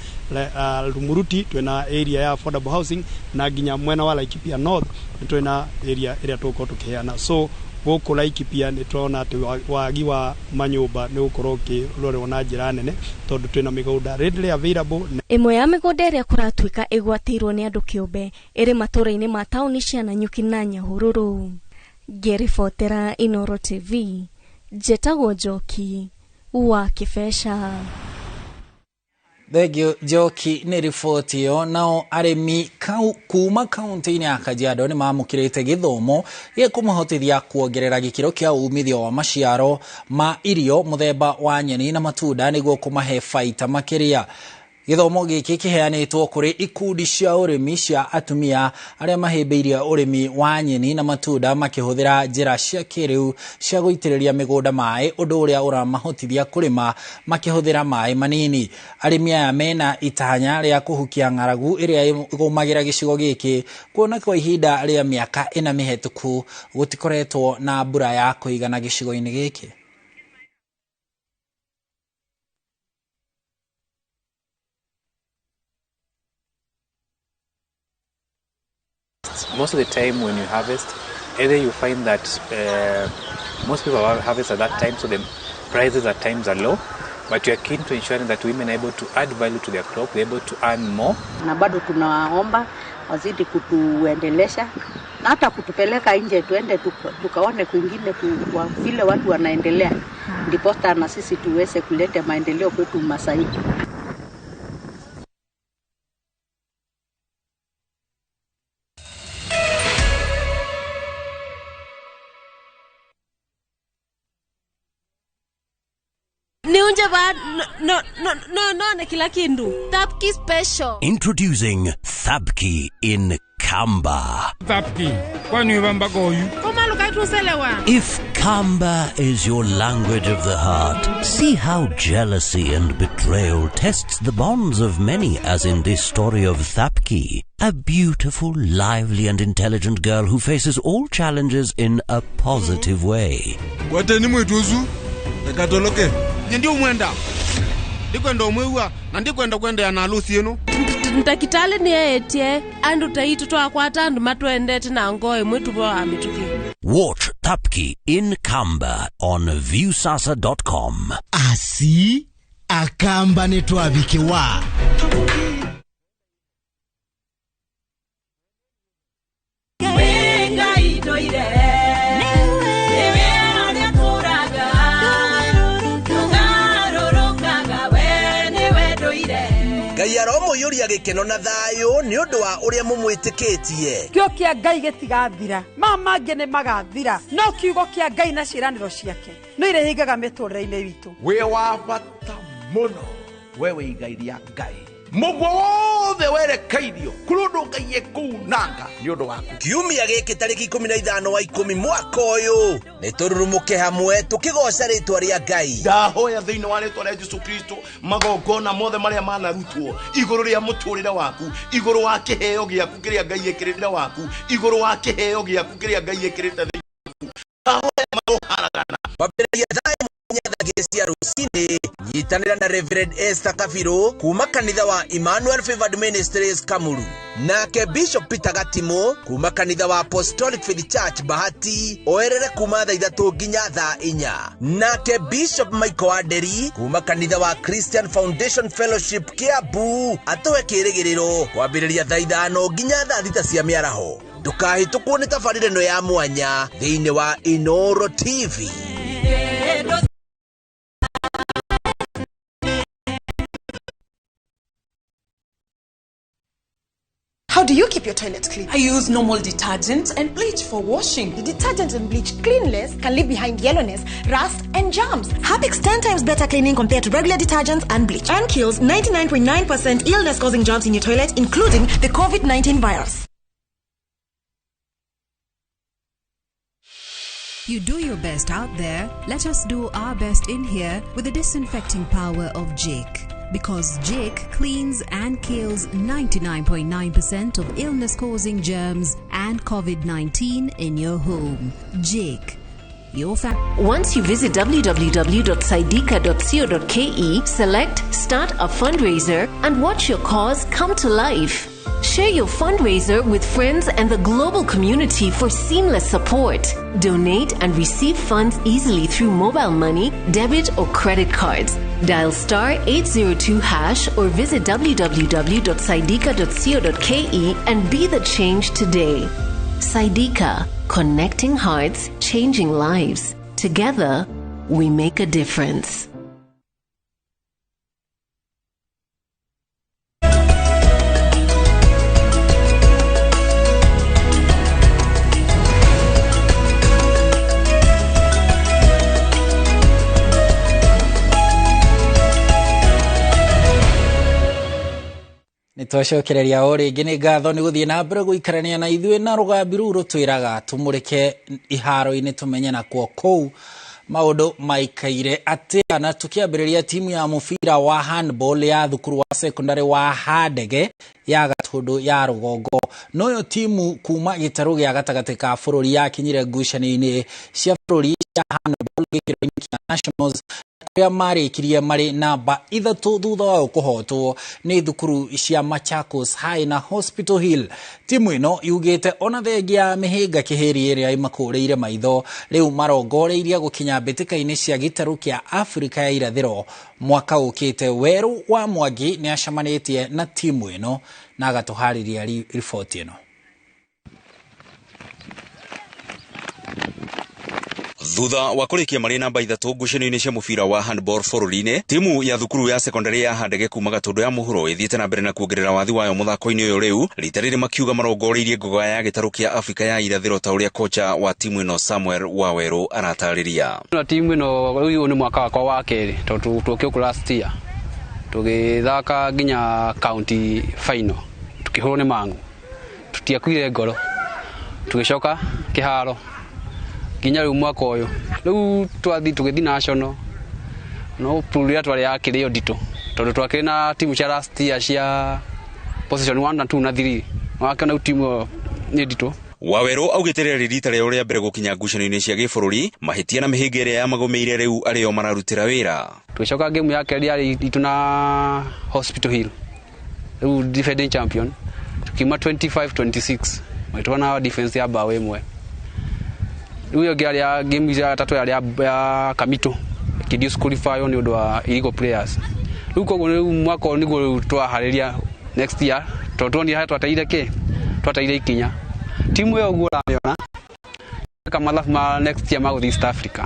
Rumuruti twina area ya affordable housing na nginya mwena wa Laikipia North twina area ira tuko tukiana so guku Laikipia ni turona ati wagi wa manyumba ni ukorwo kirorwo na njira nene tondu twina migunda readily available.
Imwe ya migunda iria kuratuika igwatirwo ni andu kiumbe iri matura-ini ma tauni cia Nanyuki na Nyahururu. Gerifotera Inoro TV Jetagwo Njoki wa Kibesha.
Thegio Njoki ni riboti yo. Nao arimi kuma kaunti-ini ya Kajiado ni mamukirite githomo gĩa kũmahotithia kuongerera gĩkĩro kĩa umithio wa maciaro ma irio muthemba wa nyeni na matunda nĩguo kũmahe baita makĩria. Githomo gĩkĩ kĩheanĩtwo kũrĩ ikundi cia ũrĩmi cia atumia arĩa mahĩmbĩirie ũrĩmi wa nyeni na matunda makĩhũthĩra njĩra cia kĩrĩu cia gũitĩrĩria mĩgũnda maĩ, ũndũ ũrĩa ũramahotithia kũrĩma makĩhũthĩra maĩ manini. Arĩmi aya mena itanya rĩa kũhukia ng'aragu ĩrĩa ĩgũmagĩra gĩcigo gĩkĩ, kuona kwa ihinda rĩa mĩaka 4 mĩhetũku gũtikoretwo na mbura ya kũigana gĩcigo-inĩ gĩkĩ.
Most of the time when you harvest, either you find that most people harvest at that time, so the prices at times are low, but you are keen to ensuring that women are able to add value to their crop, they're able to earn more.
Na bado tunaomba wazidi kutuendelesha na hata kutupeleka nje tuende tukaone kwingine kwa vile watu wanaendelea, ndipo na sisi tuweze kuleta maendeleo kwetu Masai.
No, kila kindu. Thapki special.
Introducing Thapki in Kamba.
Thapki, kwani wamba goyu?
Koma lukaitu selewa.
If Kamba is your language of the heart, see how jealousy and betrayal tests the bonds of many, as in this story of Thapki, a beautiful, lively and intelligent girl who faces all challenges in a positive way.
Wateni mwetuzu? Nakatoloke. Ndio mwenda. Ndikwenda umwewa na ndikwenda kwenda ya nalusi yenu.
Ntakitale ni etie andu taitu twakwata andu matwendete na ngoe mwitu bo amituki.
Watch Thapki in Kamba on viewsasa.com.
Asi akamba netwabikiwa.
Wenga itoire.
Ngai aromũiyũria gĩkeno na thayũ nĩ ũndũ wa ũrĩa mũmwĩtĩkĩtie.
Kĩo kĩa Ngai gĩtigathira, mangĩ nĩ magathira, no kiugo kĩa Ngai na ciĩranĩro ciake no irehingaga mĩtũrĩre-inĩ witũ.
Wĩ wa bata mũno we wĩ igai rĩa Ngai
Mugothe werekeirio kurundo ngai kunanga ni undu waku.
Kiumia giki tariki 15 wa 10 mwaka uyu ni tururumuke hamwe tukigoca ritwa ria Ngai.
Ndahoya thiini wa ritwa ria Jesu Kristo magongona mothe maria manarutwo iguru ria muturire waku, iguru wa kiheo giaku kiria Ngai ekirira waku, iguru wa kiheo giaku kiria Ngai ekirite thiini waku. Ndahoya maroharagana
Wabereria thai Gesi Rusini nyitanira na Reverend Esther Kafiro kuma kanitha wa Emmanuel Favored Ministries Kamuru, nake Bishop Peter Gatimo kuma kanitha wa Apostolic Faith Church Bahati oerere kuma thaa 3 nginya thaa 4, nake Bishop Michael Aderi kuma kanitha wa Christian Foundation Fellowship Kiambu atoe kirigiriro kwambiriria thaa 5 nginya thaa 6 cia miaraho. Ndukahitũkwo nĩ tabarĩra ĩno ya mwanya thĩinĩ wa Inoro TV.
How do you keep your toilets clean? I use normal detergent and bleach for washing. The detergent and bleach cleanless can leave behind yellowness, rust, and germs.
Harpic's 10 times better cleaning compared to regular detergents and bleach, and kills 99.9% illness-causing germs in your toilet, including the COVID-19 virus.
You do your best out there. Let us do our best in here with the disinfecting power of Jake. Because Jake cleans and kills 99.9% of illness-causing germs and COVID-19 in your home. Jake, your
Once you visit www.saidika.co.ke, select Start a Fundraiser and watch your cause come to life. Share your fundraiser with friends and the global community for seamless support. Donate and receive funds easily through mobile money, debit or credit cards. Dial *802# or visit www.saidika.co.ke and be the change today. Saidika, connecting hearts, changing lives. Together, we make a difference.
Nitwacokereria o ringi ni ngatho ni guthie na mbere guikarania na ithuĩ na rugambi rũu rũtwĩraga tumũrĩke iharo-inĩ tumenye na kou maũndũ maikaire atĩa, na tukiambĩrĩria timu ya mũbira wa handball ya thukuru wa secondary wa Handege ya Gatundu ya Rugongo. Noyo timu kuma gĩtarũ gĩa gatagatĩ ka bũrũri yakinyire ngucanio-inĩ cia bũrũri cia handball gĩkĩro-inĩ kĩa nationals ya marĩkirie marĩ namba 3 thutha wa kũhotwo nĩ thukuru cia Machakos High na Hospital Hill. Timu ĩno yugĩte ona thengia mĩhĩnga kĩhĩri ĩrĩa imakũrĩire maitho rĩu marongoreirie gũkinya mbĩtĩka-inĩ cia gĩtarũ kĩa Afrika ya irathĩro mwaka ũkĩte. Werũ wa Mwangi nĩ acamanĩtie na timu ĩno na agatũharĩria riboti ĩno.
Thutha wa kũrĩkia marĩ namba 3 ngucanio-inĩ cia mũbira wa handball bũrũri-inĩ, timu ya thukuru ya secondary ya Handege kuma Gatundu ya mũhuro ĩthiĩte na mbere na kuongerera wathi wayo mũthako-inĩ ũyũ rĩu rita rĩrĩ makiuga marongoreirie ngoga ya gĩtarũ kĩa Afrika ya irathĩro ta ũrĩa kocha wa timu ĩno Samuel Waweru aratarĩria.
Timu ĩno rĩu nĩ mwaka wakwa wa kerĩ tondũ tũkĩũka last year tũgĩthaka nginya county final tukĩhũrwo nĩ Mangu, tũtiakuire ngoro tũgĩcoka kĩharo nginya rĩu mwaka ũyũ rĩu tũgĩthi national no purira twari yakĩrĩo nditũ tondũ twakĩrĩ na timu cia last year cia position 1 na 2 na 3 wakĩona timu nĩ nditũ.
Waweru augĩte rĩrĩ rita rĩao rĩa mbere gũkinya ngucanio-inĩ cia gĩbũrũri, mahĩtia na mĩhĩnga ĩrĩa yamagũmĩire rĩu arĩo mararutĩra wĩra.
Tũgĩcoka game ya kerĩ yarĩ itũ na Hospital Hill, rĩu defending champion tukiuma 25-26 maitwa na defense ya bao ĩmwe. Rĩu ngĩa ya game ya tatu ya Kamito kidio qualify on nĩũndũ wa illegal players. Rĩu koguo mwaka ũyũ nĩguo twaharĩria next year tondũ haha twataire ikinya timu ĩyo ũguo ũramĩona kama next year magũthiĩ East Africa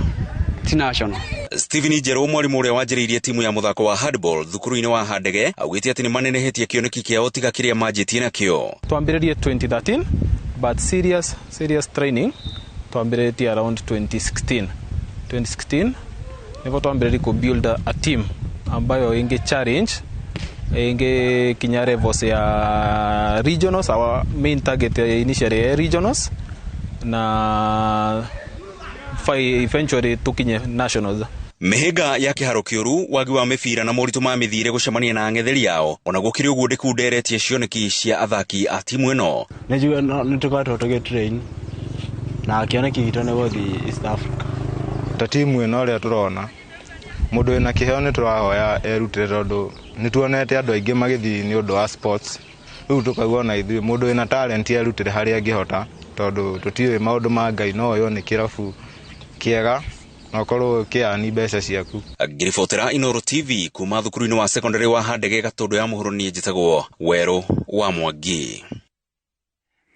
ti national.
Stephen Njeru mwarimu ũrĩa wanjĩrĩirie timu ya mũthako wa handball thukuru-inĩ wa Handege augĩte atĩ nĩ manenehetie kĩoneki kĩao tiga kĩrĩa manjĩtie nakĩo.
Twambĩrĩrie 2013 but serious training twambĩrĩtie around 2016 nĩguo twambĩrĩrie ku build a team ambayo inge challenge inge kinya levels ya regionals. Our main target initially regionals na eventually tukinye nationals.
Mihega ya kiharo kiuru wagi wa mibira na moritu ma mithire gucemania na ng'etheri yao ona gukiri uguo ndikunderetie cioneki cia athaki a timu ino.
Nejuga nitugatwo tuge train na kioneki gitu ne gothi East Africa.
Ta timu ino ria turona mundu ina kiheo ni turahoya erutire tondu nituonete andu aingi magithi ni undu wa sports. Riu tukagwa na ithui mundu ina talent erutire haria angihota tondu tutiwe maundu ma Ngai no yo ni kirabu kiega nokoro kiani mbeca ciaku.
Ngiribotera Inooro TV kuma thukuru-ini wa secondary wa Handege Gatundu ya Muhuro ni njitagwo Weru wa Mwangi.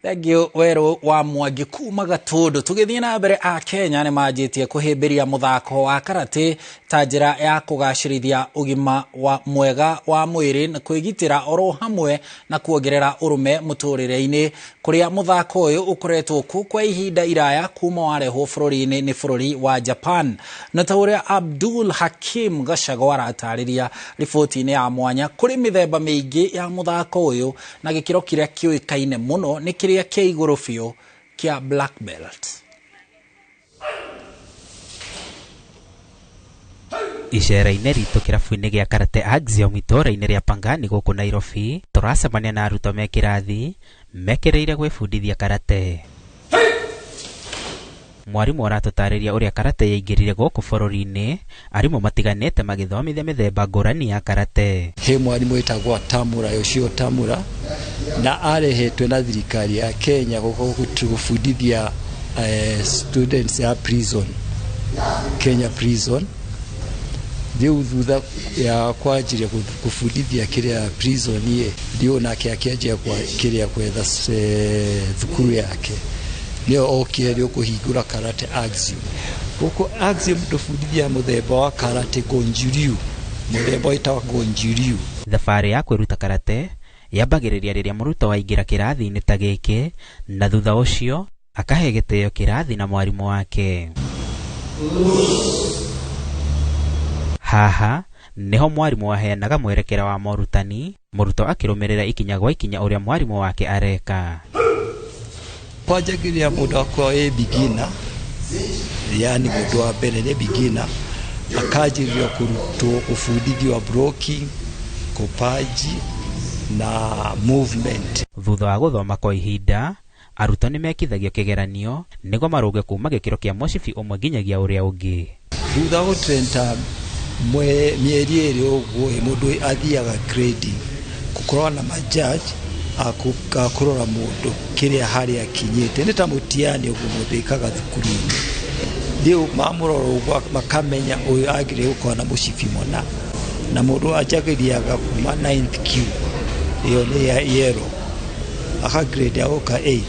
Thank you Weru wa Mwangi kuma Gatundu. Tugithie na mbere a Kenya ni manjitie kuhimbiria muthako wa karate ta njira ya kugacirithia ugima wa mwega wa mwiri na kwigitira oro hamwe na kuongerera urume muturire-ini kuria muthako uyu ukoretwo ku kwa ihinda iraya kuma warehwo bururi-ini ni bururi wa Japan. Na ta uria Abdul Hakim Gachagua aratariria riboti-ini ya mwanya kuri mithemba mingi ya muthako uyu na gikiro kiria kiuikaine muno ni kiria kia iguru biu kia black belt.
Icera-inĩ ritũ kĩrabu-inĩ gĩa karate Axiom itũũra-inĩ rĩa Pangani gũkũ Nairobi tũracemania na arutwo me kĩrathi mekĩrĩire gwĩbundithia karate. Mwarimũ aratũtarĩria ũrĩa karate yaingĩrire gũkũ bũrũri-inĩ, arimũ matiganĩte magĩthomithia mĩthemba ngũrani ya karate.
He mwarimũ wĩtagwo Tamura Yoshio Tamura na arehetwe na thirikari ya Kenya gũbundithia students ya prison, Kenya prison. Riu thutha ya kwanjiria gũbundithia kĩrĩa prison ye ndio nake akĩanjia kĩrĩa gwetha thukuru yake nio okire rĩu kũhingũra karate Axiom. Gũkũ Axiom tũbundithia mũthemba wa karate Gonjuriu, mũthemba wĩtagwo Gonjuriu.
Thabarĩ ya kwĩruta karate yambagĩrĩria rĩrĩa mũrutwo waingĩra kĩrathi-inĩ ta gĩkĩ na thutha ũcio akahe gĩtĩo kĩrathi na mwarimũ wake. Haha niho mwarimu waheanaga mwerekera wa morutani, mũrutwo akĩrũmĩrĩra ikinya gwa ikinya ũrĩa mwarimu wake areka.
Kwanjagĩrĩria mũndũ akwa beginner, yani mũndũ wa mbere nĩ beginner, akanjĩrĩria kũrutwo gũbundithio blocking, kopaji na movement.
Thutha wa gũthoma kwa ihinda, arutwo nĩ mekithagio kĩgeranio nĩguo marũge kuma gĩkĩro kĩa mũcibi ũmwe nginyagia ũrĩa ũngĩ.
Thutha wa gũtrenta mieri ĩrĩ ũguo mũndũ athiaga grading, gũkorwo na majaji akũrora mũndũ kĩrĩa harĩa akinyĩte, nĩ ta mũtiani ũguo mũndũ ĩkaga thukuru-inĩ. Rĩu mamũrora ũguo makamenya ũyũ agĩrĩirwo gũkorwo na mũcibi mũna, na mũndũ anjagĩriaga kuma 9th Q, ĩyo nĩ ya yellow, akagrade agoka 8,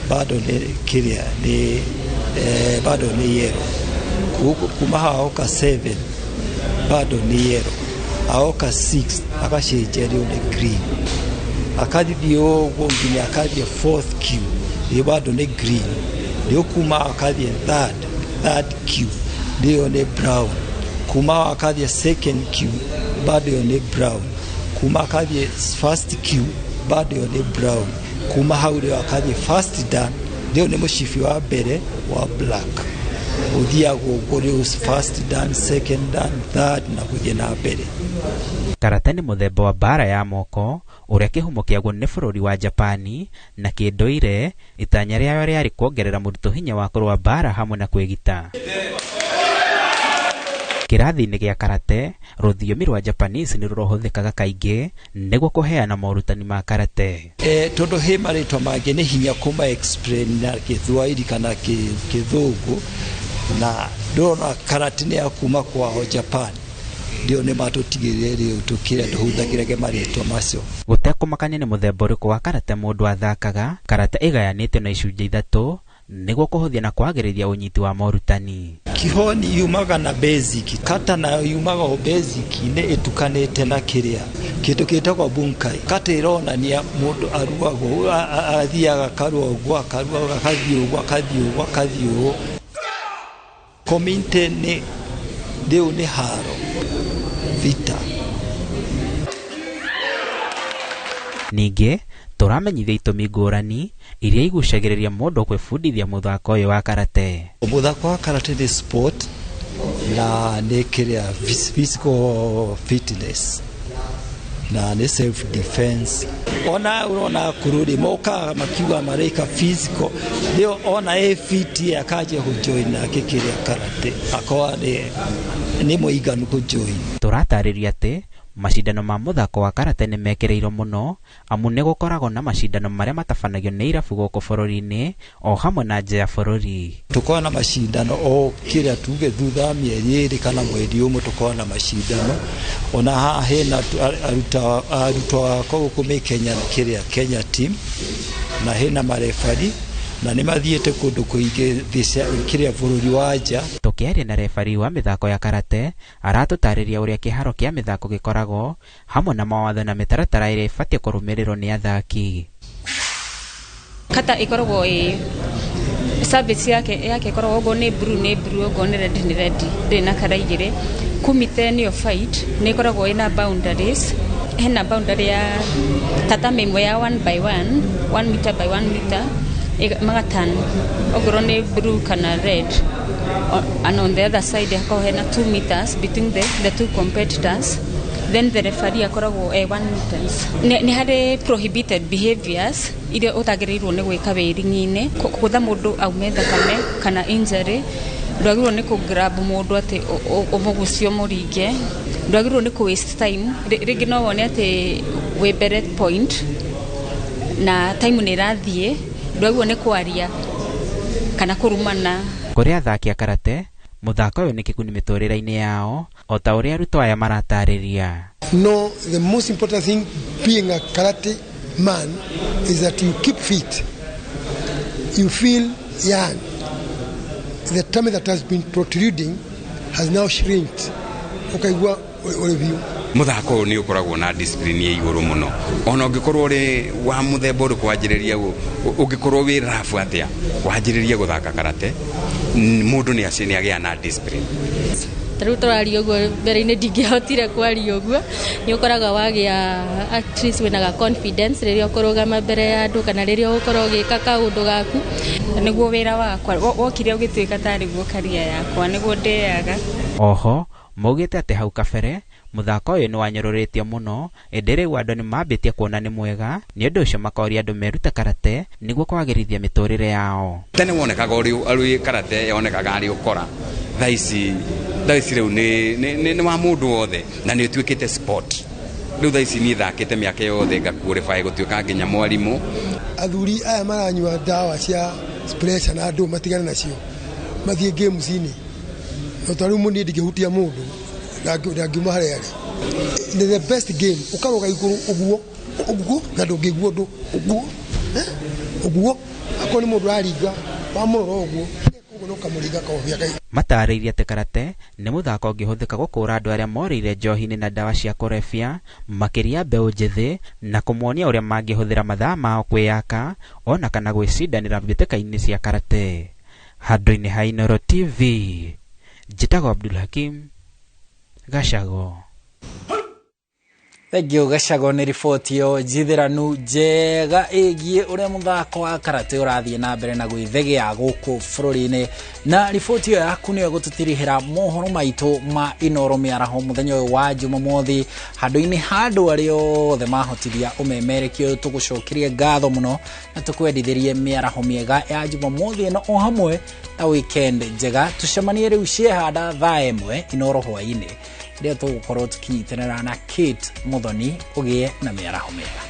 bado nĩ kĩrĩa nĩ bado nĩ yellow. Kuma haha agoka 7, bado ni yellow. Aoka 6 akacenjia rĩu nĩ green. Akathithie ũguo nginya akathie 4th Q, rĩu bado nĩ green. Rĩu kuma akathie 3rd Q, rĩu nĩ brown. Kuma akathie 2nd Q, bado nĩ brown. Kuma akathie 1st Q, bado nĩ brown. Kuma hau rĩu akathie 1st Dan, rĩu nĩ mũcibi wa mbere wa black. Uthiago ũguo 1st Dan, 2nd Dan, 3rd na gũthiĩ na mbere.
Karate nĩ mũthemba wa mbara ya moko ũrĩa kĩhumo kĩaguo nĩ bũrũri wa Japani na kĩndũire itanya rĩayo rĩarĩ kuongerera mũrutwo hinya wa kũrũa mbara hamwe na kwĩgita. Kĩrathi-inĩ gĩa karate, rũthiomi rwa Japanese nĩ rũhũthĩkaga kaingĩ nĩguo kũheana morutani ma karate.
Tondũ he marĩtwa mangĩ nĩ hinya kuma explain na Gĩthwaĩri kana Gĩthũngũ, na ndona karate nĩ ya kuma kwao Japan, ndio nĩ matũtigĩrĩre rĩu tũkĩrĩa tũhũthagĩrage marĩtwa macio.
Gũtekũmakania nĩ mũthemba ũrĩkũ wa karate mũndũ athakaga, karate ĩgayanĩtio na icunjĩ ithatũ nĩguo kũhũthia na kwagĩrĩria ũnyiti wa morutani.
Kihoni yumaga na basic, kata nayo yumaga o basic nĩ ĩtukanĩte na kĩrĩa kĩndũ gĩtagwo bunkai. Kata ĩronania mũndũ aruagwo, athiaga karua ũguo, akarua akathiĩ ũguo, akathiĩ ũguo. Komite rĩu nĩ haro, vita.
Ningĩ tũramenyithia itũmi ngũrani iria igucagĩrĩria mũndũ kwĩbundithia mũthako ũyũ wa karate.
Mũthako wa karate nĩ sport na nĩ physical fitness na nĩ self defense. Ona kurudi moka makiuga mareka physical ndio ona fit akaje kujoin akikiria karate akawa ni muiganu kujoin.
Tũratarĩria atĩ macindano ma mũthako wa karate nĩ mekĩrĩirwo mũno amu nĩ gũkoragwo na macindano marĩa matabanagio nĩ irabu gũkũ bũrũri-inĩ o hamwe na nja ya bũrũri.
Tukorwo na macindano o kĩrĩa tuge thutha mĩeri ĩrĩ kana mweri ũmwe tukorwo na macindano. Ona haha hena arutwo gũkũ Kenya kĩrĩa Kenya team na hena marefari na nĩ mathiĩte kũndũ kũingĩ kĩrĩa bũrũri wa nja.
Tũkĩaria na refari wa mĩthako ya karate aratũtarĩria ũrĩa kĩharo kĩa mĩthako gĩkoragwo hamwe na mawatho na mĩtaratara ĩrĩa ĩbatiĩ kũrũmĩrĩrwo nĩ athaki.
Kata ĩkoragwo service yake ĩkoragwo ũguo nĩ blue ũguo nĩ red ndĩ na kara igĩrĩ. Kumite nĩyo fight nĩ ĩkoragwo ĩna boundaries. Hena boundary ya tatame imwe ya 1 by 1 meter by 1 meter magatan ogoro ne blue kana red, and on the other side hako hena 2 meters between the two competitors. Then the referee akoragwo 1 meters. Ni hade prohibited behaviors ile utagĩrĩirwo nĩ gwĩka wĩringi-inĩ kũtha mũndũ aume thakame kana injury. Ndwagĩrĩirwo nĩ kũgrab mũndũ atĩ ũmũgucio mũringe. Ndwagĩrĩirwo nĩ waste time. Rĩngĩ no wone atĩ wĩ mbere point na time nĩ rathiĩ. Ndwagĩrĩirwo nĩ kwaria kana kũrumana.
Kũrĩ athaki a karate mũthako ũyũ nĩ kĩguni mĩtũrĩre-inĩ yao o ta ũrĩa arutwo aya maratarĩria.
No, the most important thing being a karate man is that you keep fit. You feel young. The tummy that has been protruding has now shrinked. Ukaigua review.
Muthako ũyũ nĩ ũkoragwo na discipline ya igũrũ mũno. Ona ũngĩkorwo ũrĩ wa mũthemba ũrĩkũ wanjĩrĩria ũngĩkorwo wĩ rafu atĩa wanjĩrĩria gũthaka karate, mũndũ nĩ agĩa na discipline.
Tarĩu tũraria ũguo mbere-inĩ ndingĩhotire kwaria ũguo. Nĩ ũkoraga wagĩa at least wĩnaga confidence rĩrĩa ũkũrũgama mbere ya andũ kana rĩrĩa ũkorwo ũgĩka kaũndũ gaku. Nĩguo wĩra wakwa wokire ũgĩtuĩka tarĩ guo career yakwa nĩguo ndĩaga.
Oho maugĩte atĩ hau kabere mũthako ũyũ nĩ wanyũrũrĩtio mũno ĩndĩ rĩu andũ nĩ mambĩtie kuona nĩ mwega, nĩ ũndũ ũcio makoria andũ merute karate nĩguo kwagĩrithia mĩtũrĩre yao.
Tene wonekaga ũrĩ karate yonekaga arĩ ũkora. Thaa ici rĩu nĩ wa mũndũ wothe na nĩ ũtuĩkĩte sport. Rĩu thaa ici niĩ thakĩte mĩaka yothe ngakuorĩbaĩ gũtuĩka nginya mwarimũ.
Athuri aya maranyua ndawa cia pressure na andũ matigane nacio mathiĩ games-inĩ. No tarĩu mũniĩ ndingĩhutia mũndũ ndangiuma harĩa arĩ. The best game ũkaroga igũrũ ũguo na ndũngĩigua ũndũ ũguo akorwo nĩ mũndũ aringa wamũrora ũguo ũkamũringa kahobia.
Matarĩirie atĩ karate nĩ mũthako ũngĩhũthĩka gũkũũra andũ arĩa morĩire njohi-inĩ na ndawa cia kũrebia, makĩria mbeũ njĩthĩ na kũmonia ũrĩa mangĩhũthĩra mathaa mao kwĩyaka ona kana gwĩcindanĩra mbĩtĩka-inĩ cia karate. Handũ-inĩ ha Inooro TV, njĩtagwo Abdul Hakim Gacago.
Thengio Gacago nĩ riboti yo njithĩranu njega ĩgiĩ ũrĩa mũthako wa karate ũrathiĩ na mbere na gwĩthegea gũkũ bũrũri-inĩ. Na riboti ĩyo yaku nĩyo gũtũtirihĩra mohoro maitũ ma Inooro mĩaraho mũthenya ũyũ wa Jumamothi, handũ-inĩ ha andũ arĩa othe mahotithia ũmemerekia ũyũ tũgũcokerie ngatho mũno na tũkwendithĩrie mĩaraho mĩega ya Jumamothi ĩno o hamwe na weekend njega. Tucemanie rĩu ciehanda thaa ĩmwe Inooro hwaĩ-inĩ rĩrĩa tũgũkorwo tũkĩnyitanĩra na Kate Muthoni ũgĩe na mĩaraho mĩega.